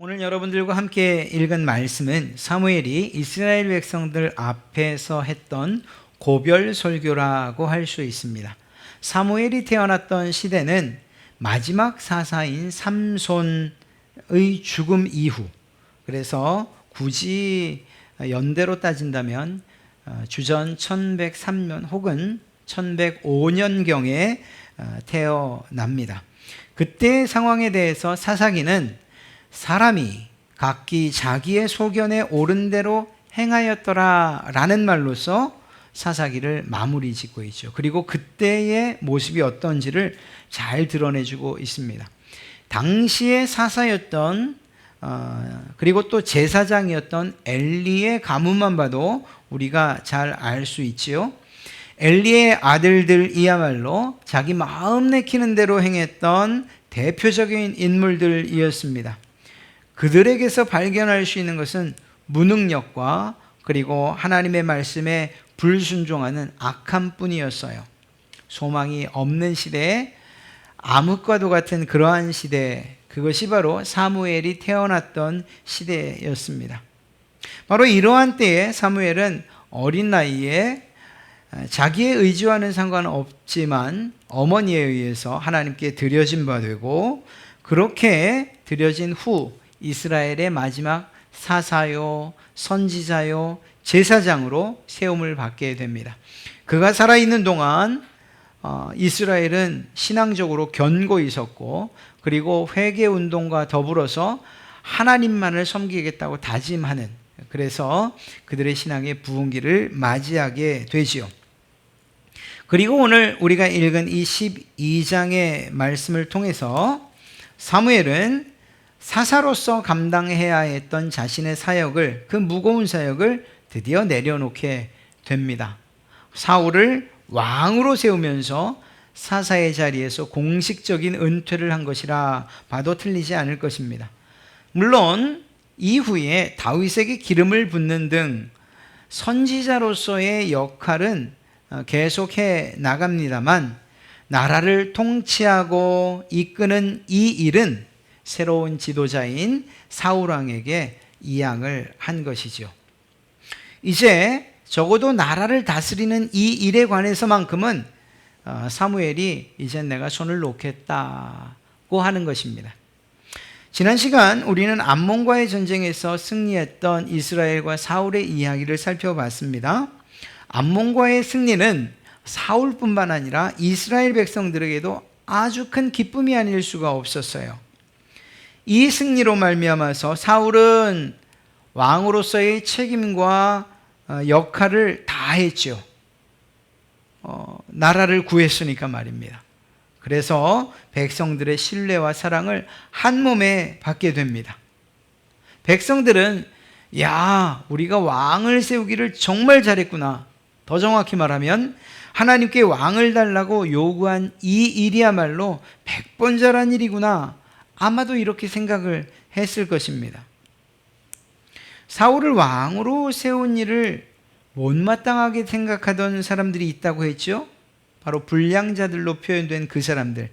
오늘 여러분들과 함께 읽은 말씀은 사무엘이 이스라엘 백성들 앞에서 했던 고별 설교라고 할 수 있습니다. 사무엘이 태어났던 시대는 마지막 사사인 삼손의 죽음 이후, 그래서 굳이 연대로 따진다면 주전 1103년 혹은 1105년경에 태어납니다. 그때의 상황에 대해서 사사기는 사람이 각기 자기의 소견에 옳은 대로 행하였더라 라는 말로서 사사기를 마무리 짓고 있죠. 그리고 그때의 모습이 어떤지를 잘 드러내주고 있습니다. 당시의 사사였던 그리고 또 제사장이었던 엘리의 가문만 봐도 우리가 잘 알 수 있지요. 엘리의 아들들이야말로 자기 마음 내키는 대로 행했던 대표적인 인물들이었습니다. 그들에게서 발견할 수 있는 것은 무능력과 그리고 하나님의 말씀에 불순종하는 악함 뿐이었어요. 소망이 없는 시대에 암흑과도 같은 그러한 시대, 그것이 바로 사무엘이 태어났던 시대였습니다. 바로 이러한 때에 사무엘은 어린 나이에 자기의 의지와는 상관없지만 어머니에 의해서 하나님께 드려진 바 되고, 그렇게 드려진 후 이스라엘의 마지막 사사요, 선지자요, 제사장으로 세움을 받게 됩니다. 그가 살아있는 동안 이스라엘은 신앙적으로 견고히 있었고, 그리고 회개운동과 더불어서 하나님만을 섬기겠다고 다짐하는, 그래서 그들의 신앙의 부흥기를 맞이하게 되지요. 그리고 오늘 우리가 읽은 이 12장의 말씀을 통해서 사무엘은 사사로서 감당해야 했던 자신의 사역을, 그 무거운 사역을 드디어 내려놓게 됩니다. 사울을 왕으로 세우면서 사사의 자리에서 공식적인 은퇴를 한 것이라 봐도 틀리지 않을 것입니다. 물론 이후에 다윗에게 기름을 붓는 등 선지자로서의 역할은 계속해 나갑니다만, 나라를 통치하고 이끄는 이 일은 새로운 지도자인 사울왕에게 이양을 한 것이죠. 이제 적어도 나라를 다스리는 이 일에 관해서만큼은 사무엘이 이제 내가 손을 놓겠다고 하는 것입니다. 지난 시간 우리는 암몬과의 전쟁에서 승리했던 이스라엘과 사울의 이야기를 살펴봤습니다. 암몬과의 승리는 사울뿐만 아니라 이스라엘 백성들에게도 아주 큰 기쁨이 아닐 수가 없었어요. 이 승리로 말미암아서 사울은 왕으로서의 책임과 역할을 다했죠. 나라를 구했으니까 말입니다. 그래서 백성들의 신뢰와 사랑을 한 몸에 받게 됩니다. 백성들은 야, 우리가 왕을 세우기를 정말 잘했구나. 더 정확히 말하면 하나님께 왕을 달라고 요구한 이 일이야말로 100번 잘한 일이구나. 아마도 이렇게 생각을 했을 것입니다. 사울을 왕으로 세운 일을 못마땅하게 생각하던 사람들이 있다고 했죠. 바로 불량자들로 표현된 그 사람들.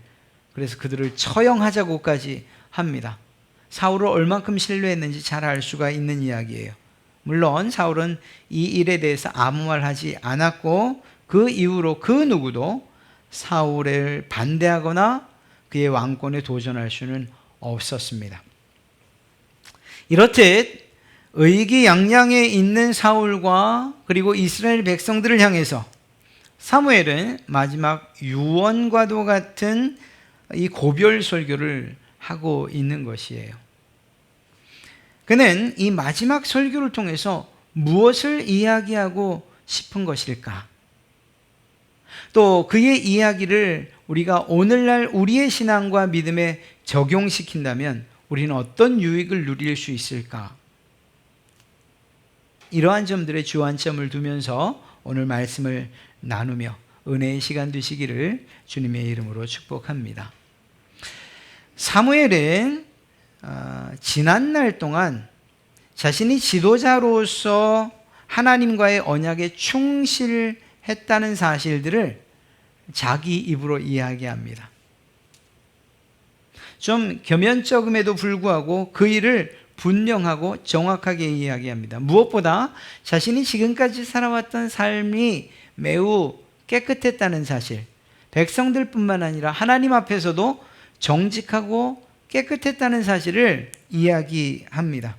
그래서 그들을 처형하자고까지 합니다. 사울을 얼만큼 신뢰했는지 잘 알 수가 있는 이야기예요. 물론 사울은 이 일에 대해서 아무 말 하지 않았고, 그 이후로 그 누구도 사울을 반대하거나 그의 왕권에 도전할 수는 없었습니다. 이렇듯 의기양양해 있는 사울과 그리고 이스라엘 백성들을 향해서 사무엘은 마지막 유언과도 같은 이 고별 설교를 하고 있는 것이에요. 그는 이 마지막 설교를 통해서 무엇을 이야기하고 싶은 것일까? 또 그의 이야기를 우리가 오늘날 우리의 신앙과 믿음에 적용시킨다면 우리는 어떤 유익을 누릴 수 있을까? 이러한 점들에 주안점을 두면서 오늘 말씀을 나누며 은혜의 시간 되시기를 주님의 이름으로 축복합니다. 사무엘은 지난날 동안 자신이 지도자로서 하나님과의 언약에 충실했다는 사실들을 자기 입으로 이야기합니다. 좀 겸연쩍음에도 불구하고 그 일을 분명하고 정확하게 이야기합니다. 무엇보다 자신이 지금까지 살아왔던 삶이 매우 깨끗했다는 사실, 백성들뿐만 아니라 하나님 앞에서도 정직하고 깨끗했다는 사실을 이야기합니다.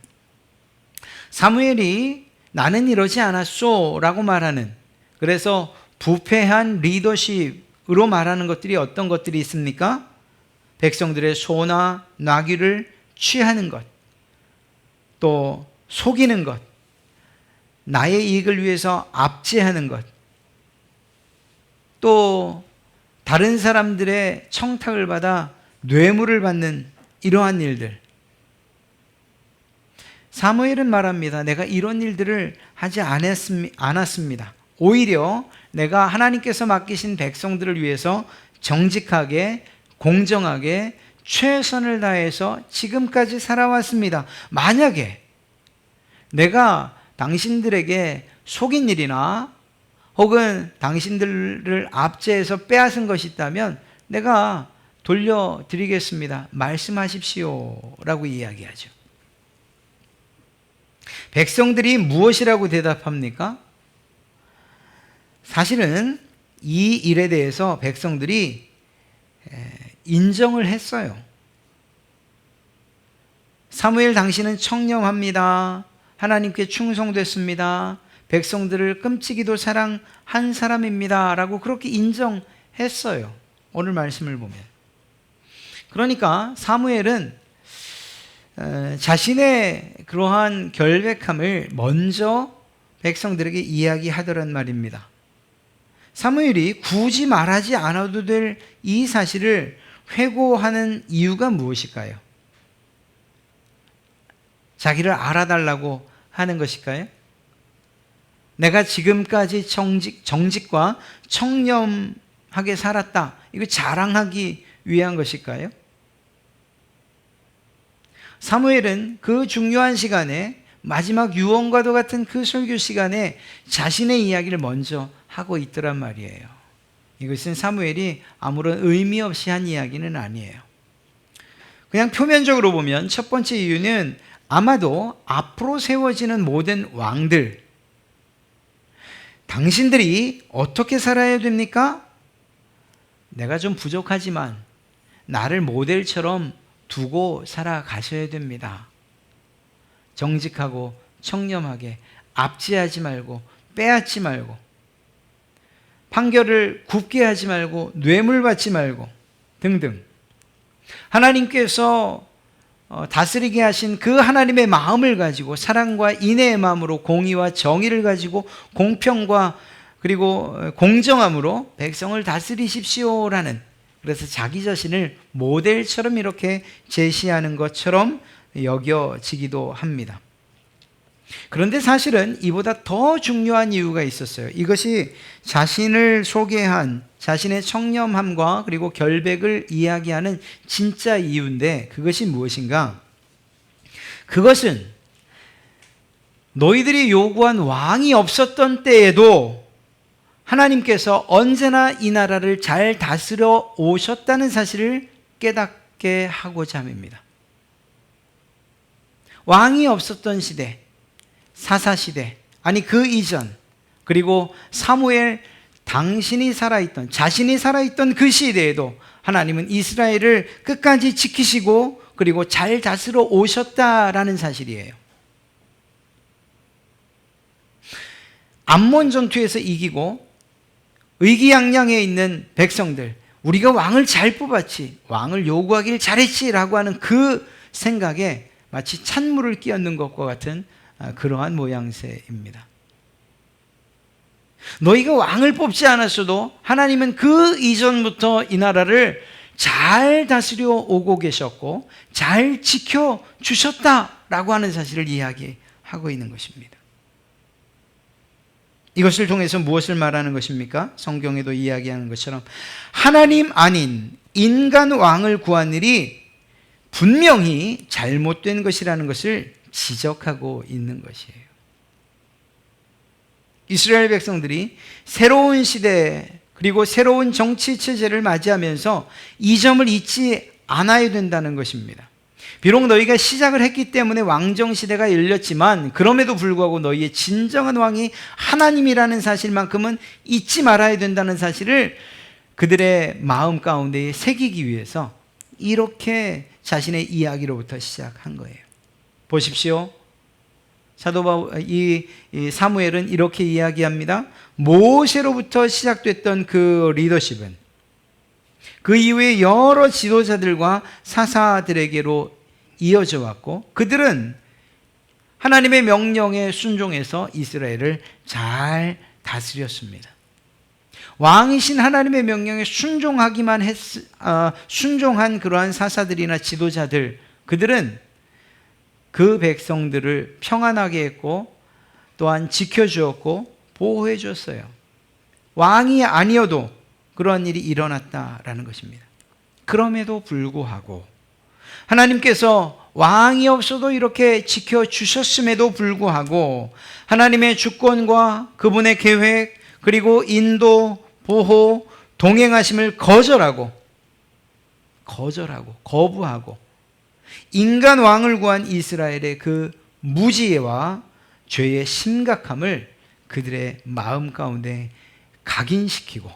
사무엘이 나는 이러지 않았소 라고 말하는, 그래서 부패한 리더십으로 말하는 것들이 어떤 것들이 있습니까? 백성들의 소나 나귀를 취하는 것, 또 속이는 것, 나의 이익을 위해서 압제하는 것, 또 다른 사람들의 청탁을 받아 뇌물을 받는 이러한 일들. 사무엘은 말합니다. 내가 이런 일들을 하지 않았습니다. 오히려 내가 하나님께서 맡기신 백성들을 위해서 정직하게, 공정하게 최선을 다해서 지금까지 살아왔습니다. 만약에 내가 당신들에게 속인 일이나 혹은 당신들을 압제해서 빼앗은 것이 있다면 내가 돌려드리겠습니다. 말씀하십시오 라고 이야기하죠. 백성들이 무엇이라고 대답합니까? 사실은 이 일에 대해서 백성들이 인정을 했어요. 사무엘 당신은 청렴합니다. 하나님께 충성됐습니다. 백성들을 끔찍이도 사랑한 사람입니다 라고 그렇게 인정했어요. 오늘 말씀을 보면. 그러니까 사무엘은 자신의 그러한 결백함을 먼저 백성들에게 이야기하더란 말입니다. 사무엘이 굳이 말하지 않아도 될 이 사실을 회고하는 이유가 무엇일까요? 자기를 알아달라고 하는 것일까요? 내가 지금까지 정직과 청렴하게 살았다, 이거 자랑하기 위한 것일까요? 사무엘은 그 중요한 시간에, 마지막 유언과도 같은 그 설교 시간에 자신의 이야기를 먼저 하고 있더란 말이에요. 이것은 사무엘이 아무런 의미 없이 한 이야기는 아니에요. 그냥 표면적으로 보면 첫 번째 이유는 아마도 앞으로 세워지는 모든 왕들, 당신들이 어떻게 살아야 됩니까? 내가 좀 부족하지만 나를 모델처럼 두고 살아가셔야 됩니다. 정직하고 청렴하게, 압제하지 말고, 빼앗지 말고, 판결을 굽게 하지 말고, 뇌물 받지 말고 등등. 하나님께서 다스리게 하신 그 하나님의 마음을 가지고, 사랑과 인애의 마음으로, 공의와 정의를 가지고, 공평과 그리고 공정함으로 백성을 다스리십시오라는, 그래서 자기 자신을 모델처럼 이렇게 제시하는 것처럼 여겨지기도 합니다. 그런데 사실은 이보다 더 중요한 이유가 있었어요. 이것이 자신을 소개한 자신의 청렴함과 그리고 결백을 이야기하는 진짜 이유인데, 그것이 무엇인가? 그것은 너희들이 요구한 왕이 없었던 때에도 하나님께서 언제나 이 나라를 잘 다스려 오셨다는 사실을 깨닫게 하고자 함입니다. 왕이 없었던 시대, 사사시대, 아니 그 이전, 그리고 사무엘 당신이 살아있던, 자신이 살아있던 그 시대에도 하나님은 이스라엘을 끝까지 지키시고 그리고 잘 다스려 오셨다라는 사실이에요. 암몬 전투에서 이기고 의기양양해 있는 백성들, 우리가 왕을 잘 뽑았지, 왕을 요구하길 잘했지 라고 하는 그 생각에 마치 찬물을 끼얹는 것과 같은 그러한 모양새입니다. 너희가 왕을 뽑지 않았어도 하나님은 그 이전부터 이 나라를 잘 다스려 오고 계셨고 잘 지켜주셨다라고 하는 사실을 이야기하고 있는 것입니다. 이것을 통해서 무엇을 말하는 것입니까? 성경에도 이야기하는 것처럼 하나님 아닌 인간 왕을 구한 일이 분명히 잘못된 것이라는 것을 지적하고 있는 것이에요. 이스라엘 백성들이 새로운 시대 그리고 새로운 정치 체제를 맞이하면서 이 점을 잊지 않아야 된다는 것입니다. 비록 너희가 시작을 했기 때문에 왕정 시대가 열렸지만 그럼에도 불구하고 너희의 진정한 왕이 하나님이라는 사실만큼은 잊지 말아야 된다는 사실을 그들의 마음 가운데 새기기 위해서 이렇게 자신의 이야기로부터 시작한 거예요. 보십시오. 이 사무엘은 이렇게 이야기합니다. 모세로부터 시작됐던 그 리더십은 그 이후에 여러 지도자들과 사사들에게로 이어져 왔고, 그들은 하나님의 명령에 순종해서 이스라엘을 잘 다스렸습니다. 왕이신 하나님의 명령에 순종한 그러한 사사들이나 지도자들, 그들은 그 백성들을 평안하게 했고 또한 지켜주었고 보호해 줬어요. 왕이 아니어도 그러한 일이 일어났다라는 것입니다. 그럼에도 불구하고 하나님께서 왕이 없어도 이렇게 지켜주셨음에도 불구하고 하나님의 주권과 그분의 계획, 그리고 인도, 보호, 동행하심을 거부하고 인간 왕을 구한 이스라엘의 그 무지와 죄의 심각함을 그들의 마음 가운데 각인시키고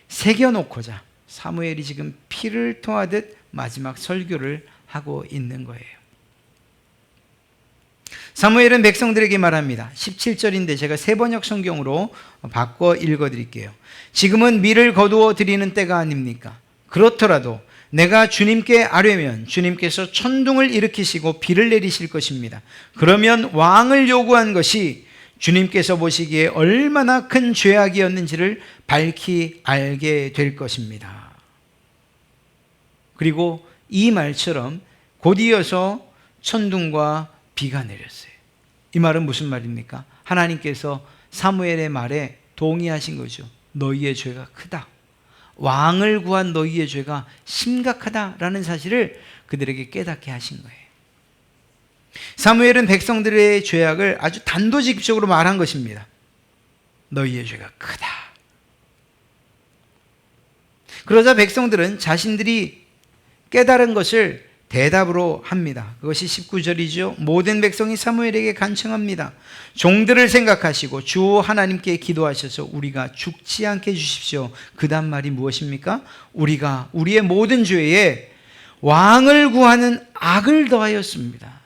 새겨놓고자 사무엘이 지금 피를 토하듯 마지막 설교를 하고 있는 거예요. 사무엘은 백성들에게 말합니다. 17절인데 제가 세번역 성경으로 바꿔 읽어드릴게요. 지금은 밀을 거두어 드리는 때가 아닙니까? 그렇더라도 내가 주님께 아뢰면 주님께서 천둥을 일으키시고 비를 내리실 것입니다. 그러면 왕을 요구한 것이 주님께서 보시기에 얼마나 큰 죄악이었는지를 밝히 알게 될 것입니다. 그리고 이 말처럼 곧 이어서 천둥과 비가 내렸어요. 이 말은 무슨 말입니까? 하나님께서 사무엘의 말에 동의하신 거죠. 너희의 죄가 크다. 왕을 구한 너희의 죄가 심각하다라는 사실을 그들에게 깨닫게 하신 거예요. 사무엘은 백성들의 죄악을 아주 단도직입적으로 말한 것입니다. 너희의 죄가 크다. 그러자 백성들은 자신들이 깨달은 것을 대답으로 합니다. 그것이 19절이죠. 모든 백성이 사무엘에게 간청합니다. 종들을 생각하시고 주 하나님께 기도하셔서 우리가 죽지 않게 해주십시오. 그 다음 말이 무엇입니까? 우리가 우리의 모든 죄에 왕을 구하는 악을 더하였습니다.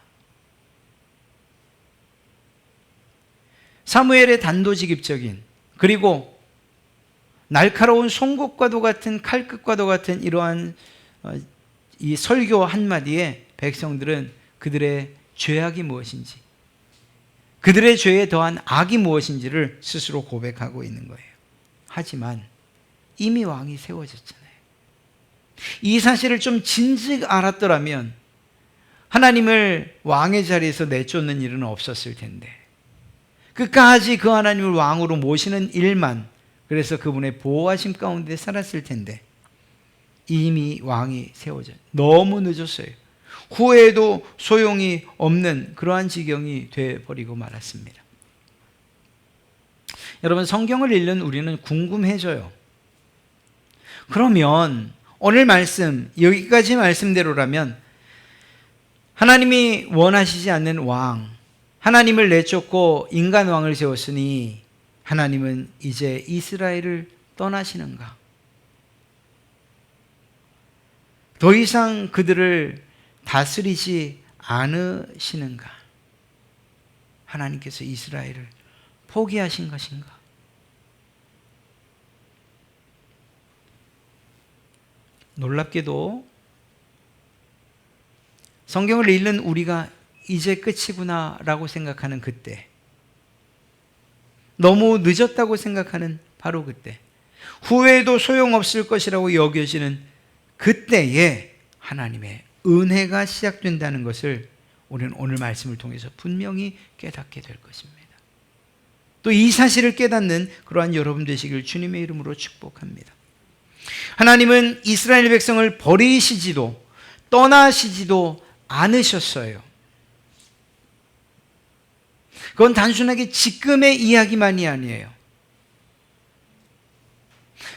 사무엘의 단도직입적인, 그리고 날카로운 송곳과도 같은, 칼끝과도 같은 이러한 이 설교 한마디에 백성들은 그들의 죄악이 무엇인지, 그들의 죄에 더한 악이 무엇인지를 스스로 고백하고 있는 거예요. 하지만 이미 왕이 세워졌잖아요. 이 사실을 좀 진즉 알았더라면 하나님을 왕의 자리에서 내쫓는 일은 없었을 텐데, 끝까지 그 하나님을 왕으로 모시는 일만, 그래서 그분의 보호하심 가운데 살았을 텐데 이미 왕이 세워져 너무 늦었어요. 후회도 소용이 없는 그러한 지경이 되어버리고 말았습니다. 여러분, 성경을 읽는 우리는 궁금해져요. 그러면 오늘 말씀, 여기까지 말씀대로라면 하나님이 원하시지 않는 왕, 하나님을 내쫓고 인간 왕을 세웠으니 하나님은 이제 이스라엘을 떠나시는가? 더 이상 그들을 다스리지 않으시는가? 하나님께서 이스라엘을 포기하신 것인가? 놀랍게도 성경을 읽는 우리가 이제 끝이구나 라고 생각하는 그때, 너무 늦었다고 생각하는 바로 그때, 후회도 소용없을 것이라고 여겨지는 그때에 하나님의 은혜가 시작된다는 것을 우리는 오늘 말씀을 통해서 분명히 깨닫게 될 것입니다. 또 이 사실을 깨닫는 그러한 여러분 되시길 주님의 이름으로 축복합니다. 하나님은 이스라엘 백성을 버리시지도 떠나시지도 않으셨어요. 그건 단순하게 지금의 이야기만이 아니에요.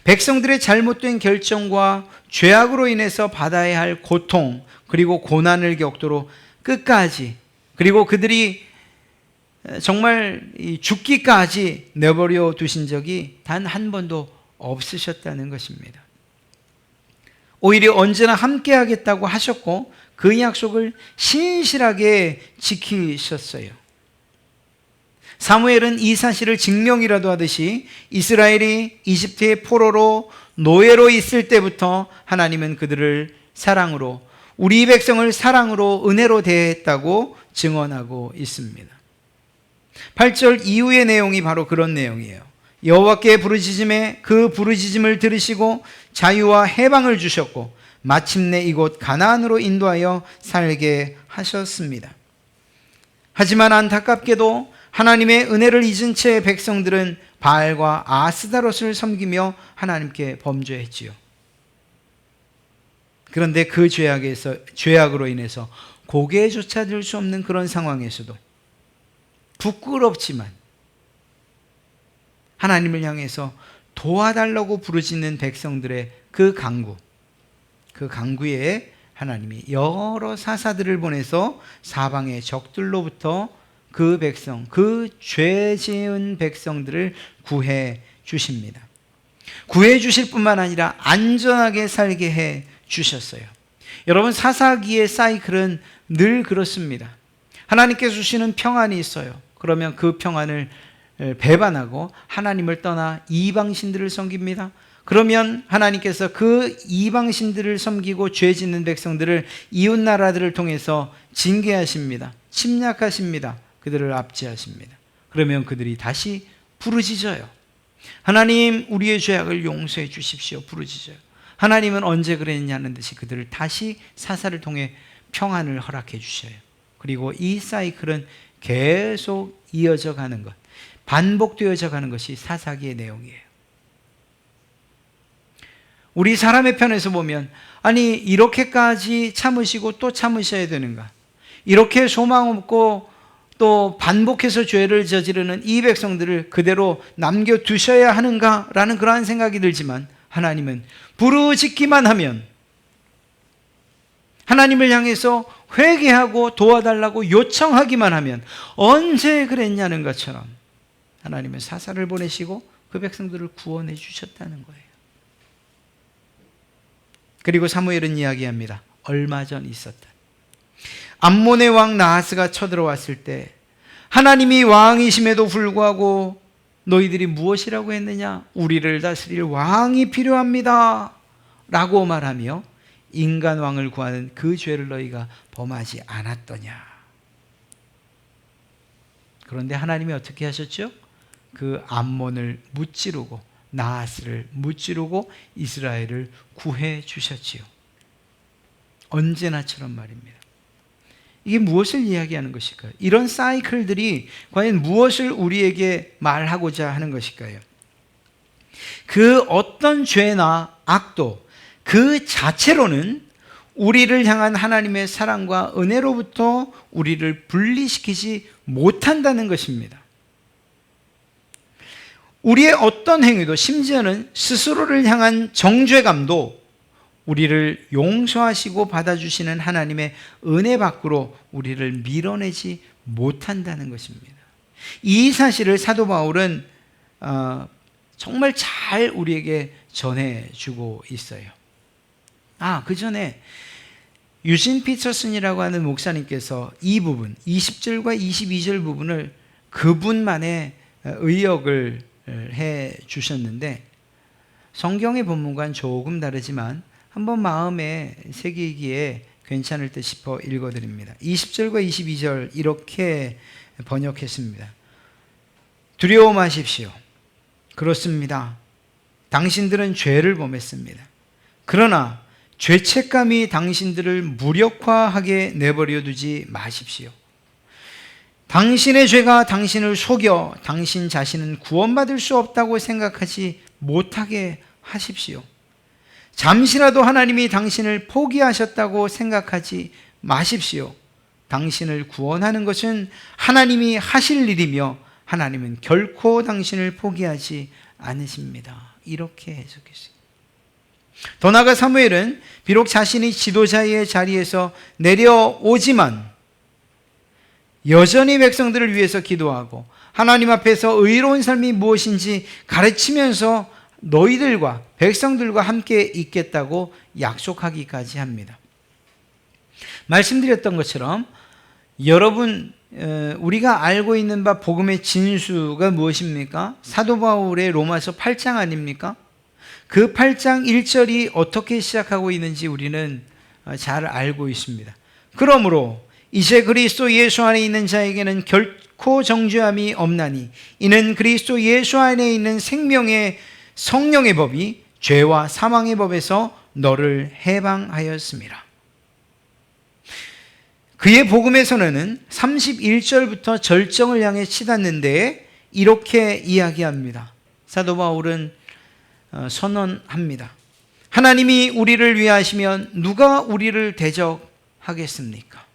백성들의 잘못된 결정과 죄악으로 인해서 받아야 할 고통 그리고 고난을 겪도록 끝까지, 그리고 그들이 정말 죽기까지 내버려 두신 적이 단 한 번도 없으셨다는 것입니다. 오히려 언제나 함께 하겠다고 하셨고 그 약속을 신실하게 지키셨어요. 사무엘은 이 사실을 증명이라도 하듯이 이스라엘이 이집트의 포로로 노예로 있을 때부터 하나님은 그들을 사랑으로, 우리 백성을 사랑으로 은혜로 대했다고 증언하고 있습니다. 8절 이후의 내용이 바로 그런 내용이에요. 여호와께 부르짖음에 그 부르짖음을 들으시고 자유와 해방을 주셨고 마침내 이곳 가나안으로 인도하여 살게 하셨습니다. 하지만 안타깝게도 하나님의 은혜를 잊은 채 백성들은 바알과 아스다롯을 섬기며 하나님께 범죄했지요. 그런데 그 죄악으로 인해서 고개조차 들 수 없는 그런 상황에서도 부끄럽지만 하나님을 향해서 도와달라고 부르짖는 백성들의 그 강구에 하나님이 여러 사사들을 보내서 사방의 적들로부터 그 백성, 그 죄 지은 백성들을 구해 주십니다. 구해 주실 뿐만 아니라 안전하게 살게 해 주셨어요. 여러분, 사사기의 사이클은 늘 그렇습니다. 하나님께서 주시는 평안이 있어요. 그러면 그 평안을 배반하고 하나님을 떠나 이방신들을 섬깁니다. 그러면 하나님께서 그 이방신들을 섬기고 죄 짓는 백성들을 이웃 나라들을 통해서 징계하십니다. 침략하십니다. 그들을 압제하십니다. 그러면 그들이 다시 부르짖어요. 하나님, 우리의 죄악을 용서해 주십시오. 부르짖어요. 하나님은 언제 그랬냐는 듯이 그들을 다시 사사를 통해 평안을 허락해 주셔요. 그리고 이 사이클은 계속 이어져 가는 것, 반복되어져 가는 것이 사사기의 내용이에요. 우리 사람의 편에서 보면, 아니 이렇게까지 참으시고 또 참으셔야 되는가? 이렇게 소망 없고 또 반복해서 죄를 저지르는 이 백성들을 그대로 남겨두셔야 하는가라는 그러한 생각이 들지만, 하나님은 부르짖기만 하면, 하나님을 향해서 회개하고 도와달라고 요청하기만 하면 언제 그랬냐는 것처럼 하나님은 사사를 보내시고 그 백성들을 구원해 주셨다는 거예요. 그리고 사무엘은 이야기합니다. 얼마 전 있었다. 암몬의 왕 나하스가 쳐들어왔을 때 하나님이 왕이심에도 불구하고 너희들이 무엇이라고 했느냐? 우리를 다스릴 왕이 필요합니다 라고 말하며 인간 왕을 구하는 그 죄를 너희가 범하지 않았더냐. 그런데 하나님이 어떻게 하셨죠? 그 암몬을 무찌르고 나하스를 무찌르고 이스라엘을 구해 주셨지요. 언제나처럼 말입니다. 이게 무엇을 이야기하는 것일까요? 이런 사이클들이 과연 무엇을 우리에게 말하고자 하는 것일까요? 그 어떤 죄나 악도 그 자체로는 우리를 향한 하나님의 사랑과 은혜로부터 우리를 분리시키지 못한다는 것입니다. 우리의 어떤 행위도, 심지어는 스스로를 향한 정죄감도 우리를 용서하시고 받아주시는 하나님의 은혜 밖으로 우리를 밀어내지 못한다는 것입니다. 이 사실을 사도 바울은 정말 잘 우리에게 전해주고 있어요. 그 전에 유진 피터슨이라고 하는 목사님께서 이 부분, 20절과 22절 부분을 그분만의 의역을 해 주셨는데, 성경의 본문과는 조금 다르지만 한번 마음에 새기기에 괜찮을 듯 싶어 읽어드립니다. 20절과 22절 이렇게 번역했습니다. 두려워 마십시오. 그렇습니다. 당신들은 죄를 범했습니다. 그러나 죄책감이 당신들을 무력화하게 내버려 두지 마십시오. 당신의 죄가 당신을 속여 당신 자신은 구원받을 수 없다고 생각하지 못하게 하십시오. 잠시라도 하나님이 당신을 포기하셨다고 생각하지 마십시오. 당신을 구원하는 것은 하나님이 하실 일이며 하나님은 결코 당신을 포기하지 않으십니다. 이렇게 해석했어요. 더 나아가 사무엘은 비록 자신이 지도자의 자리에서 내려오지만 여전히 백성들을 위해서 기도하고 하나님 앞에서 의로운 삶이 무엇인지 가르치면서 너희들과 백성들과 함께 있겠다고 약속하기까지 합니다. 말씀드렸던 것처럼 여러분, 우리가 알고 있는 바 복음의 진수가 무엇입니까? 사도 바울의 로마서 8장 아닙니까? 그 8장 1절이 어떻게 시작하고 있는지 우리는 잘 알고 있습니다. 그러므로 이제 그리스도 예수 안에 있는 자에게는 결코 정죄함이 없나니 이는 그리스도 예수 안에 있는 생명의 성령의 법이 죄와 사망의 법에서 너를 해방하였습니다. 그의 복음의 선언은 31절부터 절정을 향해 치닫는데 이렇게 이야기합니다. 사도 바울은 선언합니다. 하나님이 우리를 위하시면 누가 우리를 대적하겠습니까?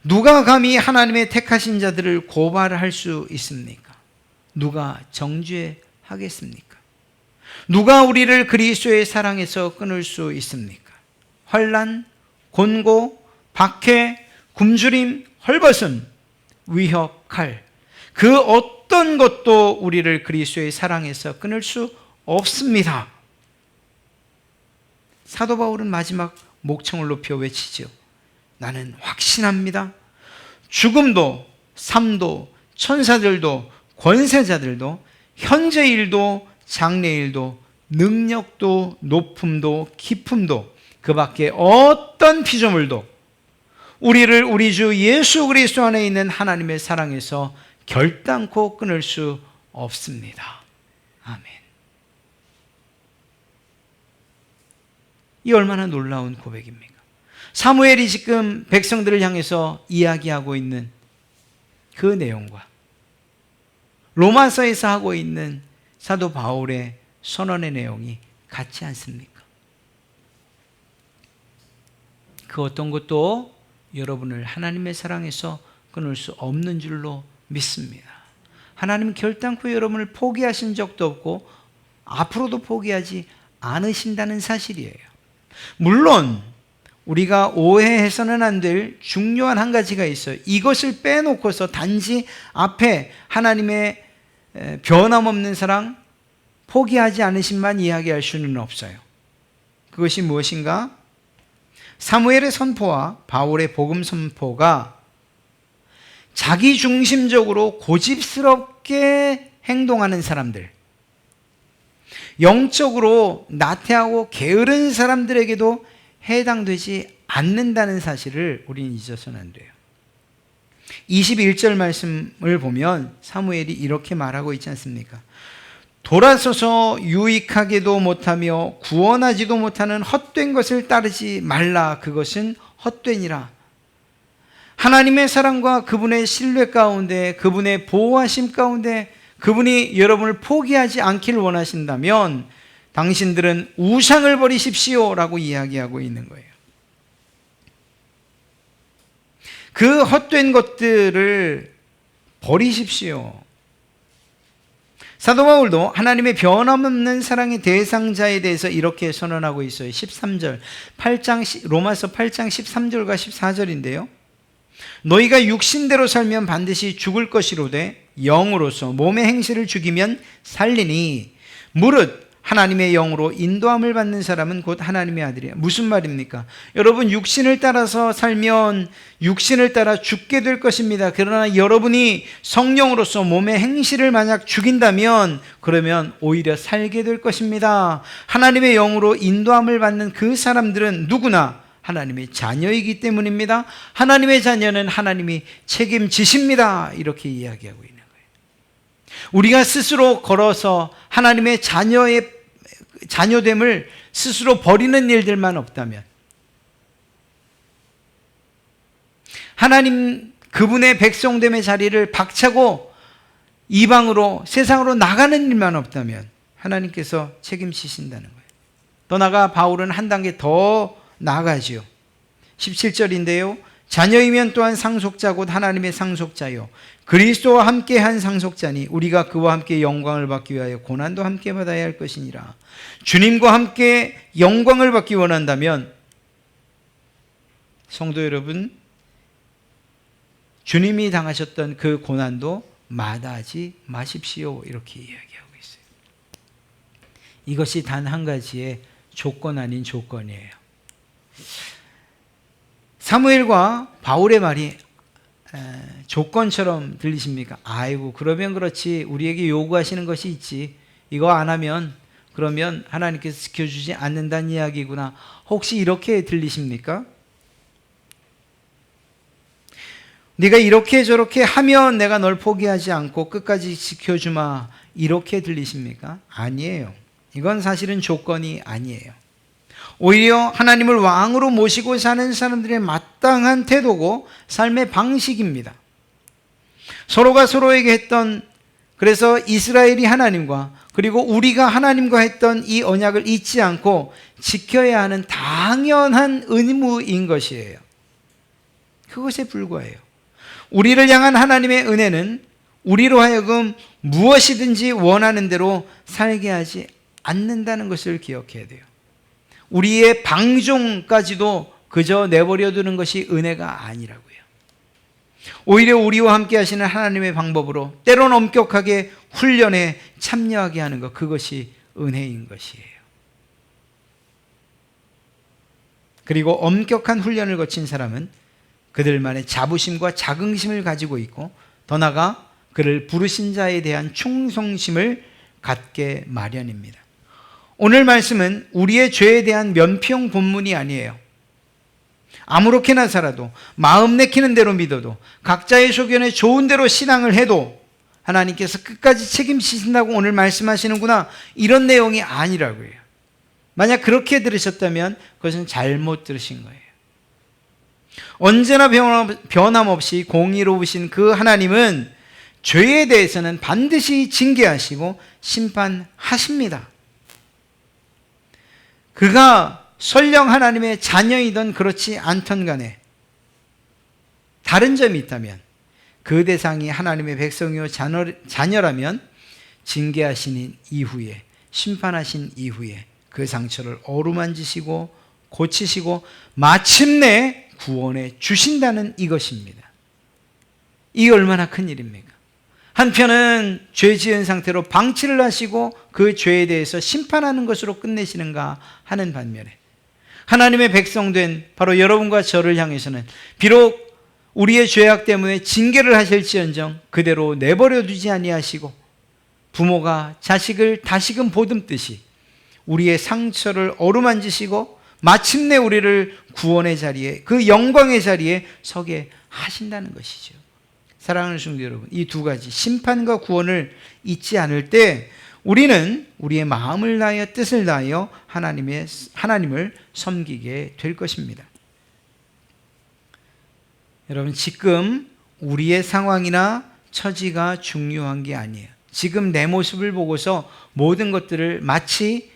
누가 감히 하나님의 택하신 자들을 고발할 수 있습니까? 누가 정죄하겠습니까? 누가 우리를 그리스도의 사랑에서 끊을 수 있습니까? 환난, 곤고, 박해, 굶주림, 헐벗음, 위협, 칼, 그 어떤 것도 우리를 그리스도의 사랑에서 끊을 수 없습니다. 사도 바울은 마지막 목청을 높여 외치죠. 나는 확신합니다. 죽음도 삶도 천사들도 권세자들도 현재일도 장래일도 능력도 높음도 깊음도 그 밖에 어떤 피조물도 우리를 우리 주 예수 그리스도 안에 있는 하나님의 사랑에서 결단코 끊을 수 없습니다. 아멘. 이 얼마나 놀라운 고백입니까? 사무엘이 지금 백성들을 향해서 이야기하고 있는 그 내용과 로마서에서 하고 있는 사도 바울의 선언의 내용이 같지 않습니까? 그 어떤 것도 여러분을 하나님의 사랑에서 끊을 수 없는 줄로 믿습니다. 하나님은 결단코 여러분을 포기하신 적도 없고 앞으로도 포기하지 않으신다는 사실이에요. 물론 우리가 오해해서는 안 될 중요한 한 가지가 있어요. 이것을 빼놓고서 단지 앞에 하나님의 변함없는 사랑, 포기하지 않으심만 이야기할 수는 없어요. 그것이 무엇인가? 사무엘의 선포와 바울의 복음 선포가 자기 중심적으로 고집스럽게 행동하는 사람들, 영적으로 나태하고 게으른 사람들에게도 해당되지 않는다는 사실을 우리는 잊어서는 안 돼요. 21절 말씀을 보면 사무엘이 이렇게 말하고 있지 않습니까? 돌아서서 유익하게도 못하며 구원하지도 못하는 헛된 것을 따르지 말라. 그것은 헛되니라. 하나님의 사랑과 그분의 신뢰 가운데, 그분의 보호하심 가운데 그분이 여러분을 포기하지 않기를 원하신다면 당신들은 우상을 버리십시오 라고 이야기하고 있는 거예요. 그 헛된 것들을 버리십시오. 사도 바울도 하나님의 변함없는 사랑의 대상자에 대해서 이렇게 선언하고 있어요. 13절, 로마서 8장 13절과 14절인데요. 너희가 육신대로 살면 반드시 죽을 것이로되 영으로서 몸의 행실을 죽이면 살리니 무릇 하나님의 영으로 인도함을 받는 사람은 곧 하나님의 아들이야. 무슨 말입니까? 여러분, 육신을 따라서 살면 육신을 따라 죽게 될 것입니다. 그러나 여러분이 성령으로서 몸의 행실을 만약 죽인다면 그러면 오히려 살게 될 것입니다. 하나님의 영으로 인도함을 받는 그 사람들은 누구나 하나님의 자녀이기 때문입니다. 하나님의 자녀는 하나님이 책임지십니다. 이렇게 이야기하고 있는 거예요. 우리가 스스로 걸어서 하나님의 자녀됨을 스스로 버리는 일들만 없다면, 하나님 그분의 백성됨의 자리를 박차고 이방으로 세상으로 나가는 일만 없다면 하나님께서 책임지신다는 거예요. 더 나아가 바울은 한 단계 더 나아가지요. 17절인데요. 자녀이면 또한 상속자 곧 하나님의 상속자요 그리스도와 함께한 상속자니 우리가 그와 함께 영광을 받기 위하여 고난도 함께 받아야 할 것이니라. 주님과 함께 영광을 받기 원한다면 성도 여러분, 주님이 당하셨던 그 고난도 마다하지 마십시오. 이렇게 이야기하고 있어요. 이것이 단 한 가지의 조건 아닌 조건이에요. 사무엘과 바울의 말이 조건처럼 들리십니까? 아이고, 그러면 그렇지. 우리에게 요구하시는 것이 있지. 이거 안 하면 그러면 하나님께서 지켜주지 않는다는 이야기구나. 혹시 이렇게 들리십니까? 네가 이렇게 저렇게 하면 내가 널 포기하지 않고 끝까지 지켜주마. 이렇게 들리십니까? 아니에요. 이건 사실은 조건이 아니에요. 오히려 하나님을 왕으로 모시고 사는 사람들의 마땅한 태도고 삶의 방식입니다. 서로가 서로에게 했던, 그래서 이스라엘이 하나님과 그리고 우리가 하나님과 했던 이 언약을 잊지 않고 지켜야 하는 당연한 의무인 것이에요. 그것에 불과해요. 우리를 향한 하나님의 은혜는 우리로 하여금 무엇이든지 원하는 대로 살게 하지 않는다는 것을 기억해야 돼요. 우리의 방종까지도 그저 내버려 두는 것이 은혜가 아니라고요. 오히려 우리와 함께 하시는 하나님의 방법으로 때론 엄격하게 훈련에 참여하게 하는 것, 그것이 은혜인 것이에요. 그리고 엄격한 훈련을 거친 사람은 그들만의 자부심과 자긍심을 가지고 있고 더 나아가 그를 부르신 자에 대한 충성심을 갖게 마련입니다. 오늘 말씀은 우리의 죄에 대한 면피용 본문이 아니에요. 아무렇게나 살아도 마음 내키는 대로 믿어도 각자의 소견에 좋은 대로 신앙을 해도 하나님께서 끝까지 책임지신다고 오늘 말씀하시는구나, 이런 내용이 아니라고요. 만약 그렇게 들으셨다면 그것은 잘못 들으신 거예요. 언제나 변함없이 공의로우신 그 하나님은 죄에 대해서는 반드시 징계하시고 심판하십니다. 그가 설령 하나님의 자녀이든 그렇지 않던 간에 다른 점이 있다면 그 대상이 하나님의 백성이요 자녀라면 징계하신 이후에, 심판하신 이후에 그 상처를 어루만지시고 고치시고 마침내 구원해 주신다는 이것입니다. 이게 얼마나 큰 일입니까? 한편은 죄 지은 상태로 방치를 하시고 그 죄에 대해서 심판하는 것으로 끝내시는가 하는 반면에 하나님의 백성된 바로 여러분과 저를 향해서는 비록 우리의 죄악 때문에 징계를 하실지언정 그대로 내버려 두지 아니하시고 부모가 자식을 다시금 보듬듯이 우리의 상처를 어루만지시고 마침내 우리를 구원의 자리에, 그 영광의 자리에 서게 하신다는 것이죠. 사랑하는 성도 여러분, 이 두 가지 심판과 구원을 잊지 않을 때 우리는 우리의 마음을 다하여 뜻을 다하여 하나님을 섬기게 될 것입니다. 여러분, 지금 우리의 상황이나 처지가 중요한 게 아니에요. 지금 내 모습을 보고서 모든 것들을 마치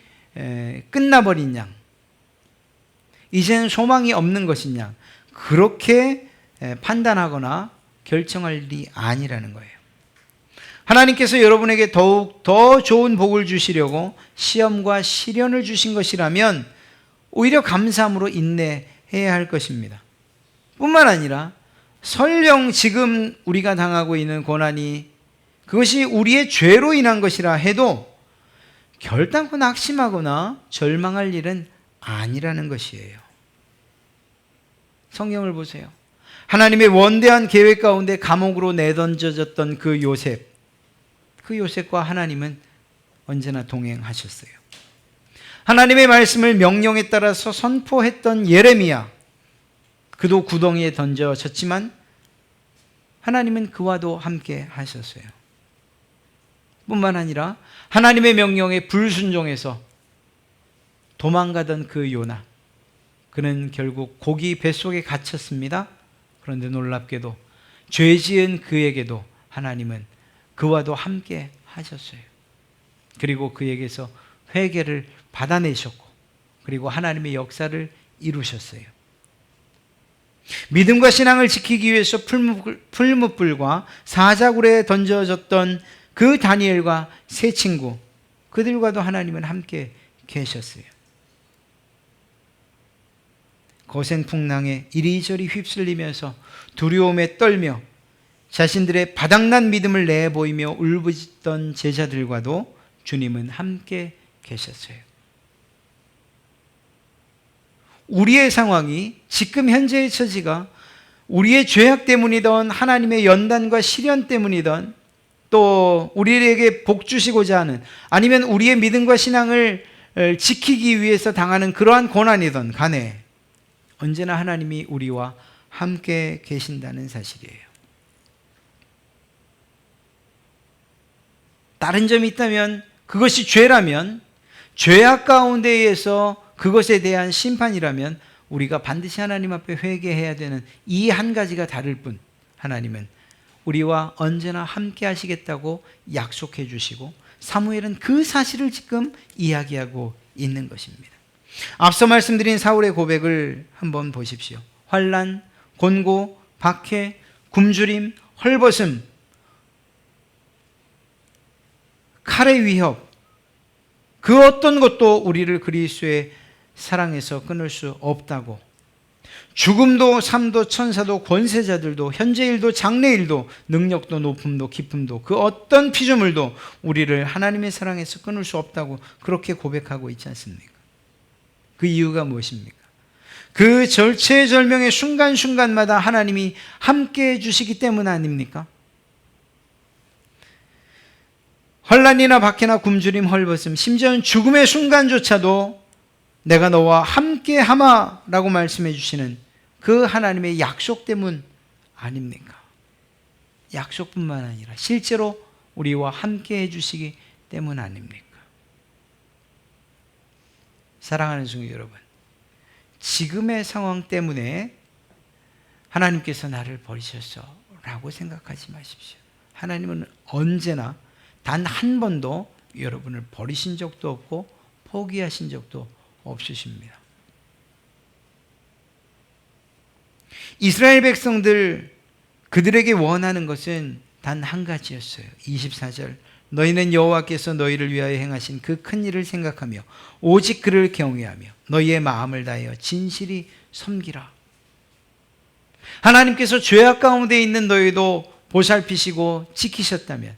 끝나버린 양, 이제는 소망이 없는 것인 양, 그렇게 판단하거나 결정할 일이 아니라는 거예요. 하나님께서 여러분에게 더욱 더 좋은 복을 주시려고 시험과 시련을 주신 것이라면 오히려 감사함으로 인내해야 할 것입니다. 뿐만 아니라 설령 지금 우리가 당하고 있는 고난이 그것이 우리의 죄로 인한 것이라 해도 결단코 낙심하거나 절망할 일은 아니라는 것이에요. 성경을 보세요. 하나님의 원대한 계획 가운데 감옥으로 내던져졌던 그 요셉과 하나님은 언제나 동행하셨어요. 하나님의 말씀을 명령에 따라서 선포했던 예레미야, 그도 구덩이에 던져졌지만 하나님은 그와도 함께 하셨어요. 뿐만 아니라 하나님의 명령에 불순종해서 도망가던 그 요나, 그는 결국 고기 뱃속에 갇혔습니다. 그런데 놀랍게도 죄 지은 그에게도 하나님은 그와도 함께 하셨어요. 그리고 그에게서 회개를 받아내셨고 그리고 하나님의 역사를 이루셨어요. 믿음과 신앙을 지키기 위해서 풀무불과 사자굴에 던져졌던 그 다니엘과 세 친구, 그들과도 하나님은 함께 계셨어요. 거센 풍랑에 이리저리 휩쓸리면서 두려움에 떨며 자신들의 바닥난 믿음을 내보이며 울부짖던 제자들과도 주님은 함께 계셨어요. 우리의 상황이, 지금 현재의 처지가 우리의 죄악 때문이든 하나님의 연단과 시련 때문이든 또 우리에게 복 주시고자 하는, 아니면 우리의 믿음과 신앙을 지키기 위해서 당하는 그러한 고난이든 간에 언제나 하나님이 우리와 함께 계신다는 사실이에요. 다른 점이 있다면, 그것이 죄라면, 죄악 가운데에서 그것에 대한 심판이라면 우리가 반드시 하나님 앞에 회개해야 되는 이 한 가지가 다를 뿐, 하나님은 우리와 언제나 함께 하시겠다고 약속해 주시고 사무엘은 그 사실을 지금 이야기하고 있는 것입니다. 앞서 말씀드린 사울의 고백을 한번 보십시오. 환난, 곤고, 박해, 굶주림, 헐벗음, 칼의 위협, 그 어떤 것도 우리를 그리스도의 사랑에서 끊을 수 없다고, 죽음도 삶도 천사도 권세자들도 현재일도 장래일도 능력도 높음도 깊음도 그 어떤 피조물도 우리를 하나님의 사랑에서 끊을 수 없다고 그렇게 고백하고 있지 않습니까? 그 이유가 무엇입니까? 그 절체절명의 순간순간마다 하나님이 함께해 주시기 때문 아닙니까? 환난이나 박해나 굶주림, 헐벗음, 심지어는 죽음의 순간조차도 내가 너와 함께하마 라고 말씀해 주시는 그 하나님의 약속 때문 아닙니까? 약속뿐만 아니라 실제로 우리와 함께해 주시기 때문 아닙니까? 사랑하는 성도 여러분, 지금의 상황 때문에 하나님께서 나를 버리셨어 라고 생각하지 마십시오. 하나님은 언제나 단 한 번도 여러분을 버리신 적도 없고 포기하신 적도 없으십니다. 이스라엘 백성들, 그들에게 원하는 것은 단 한 가지였어요. 24절, 너희는 여호와께서 너희를 위하여 행하신 그 큰 일을 생각하며 오직 그를 경외하며 너희의 마음을 다하여 진실이 섬기라. 하나님께서 죄악 가운데 있는 너희도 보살피시고 지키셨다면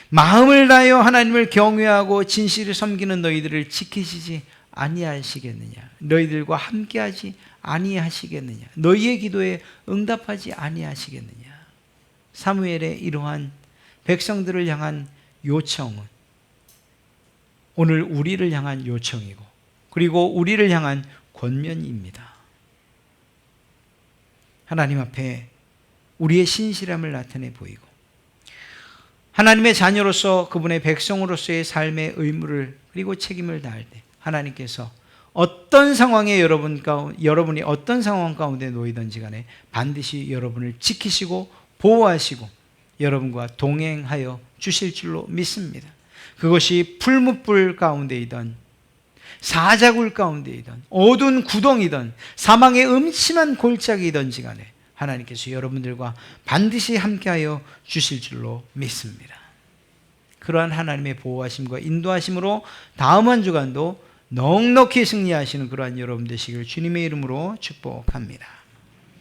마음을 다하여 하나님을 경외하고 진실을 섬기는 너희들을 지키시지 아니하시겠느냐? 너희들과 함께하지 아니하시겠느냐? 너희의 기도에 응답하지 아니하시겠느냐? 사무엘의 이러한 백성들을 향한 요청은 오늘 우리를 향한 요청이고, 그리고 우리를 향한 권면입니다. 하나님 앞에 우리의 신실함을 나타내 보이고 하나님의 자녀로서 그분의 백성으로서의 삶의 의무를 그리고 책임을 다할 때 하나님께서 어떤 상황에 여러분이 어떤 상황 가운데 놓이든지 간에 반드시 여러분을 지키시고 보호하시고 여러분과 동행하여 주실 줄로 믿습니다. 그것이 풀무불 가운데이든 사자굴 가운데이든 어두운 구덩이든 사망의 음침한 골짜기이든지 간에 하나님께서 여러분들과 반드시 함께하여 주실 줄로 믿습니다. 그러한 하나님의 보호하심과 인도하심으로 다음 한 주간도 넉넉히 승리하시는 그러한 여러분 되시길 주님의 이름으로 축복합니다.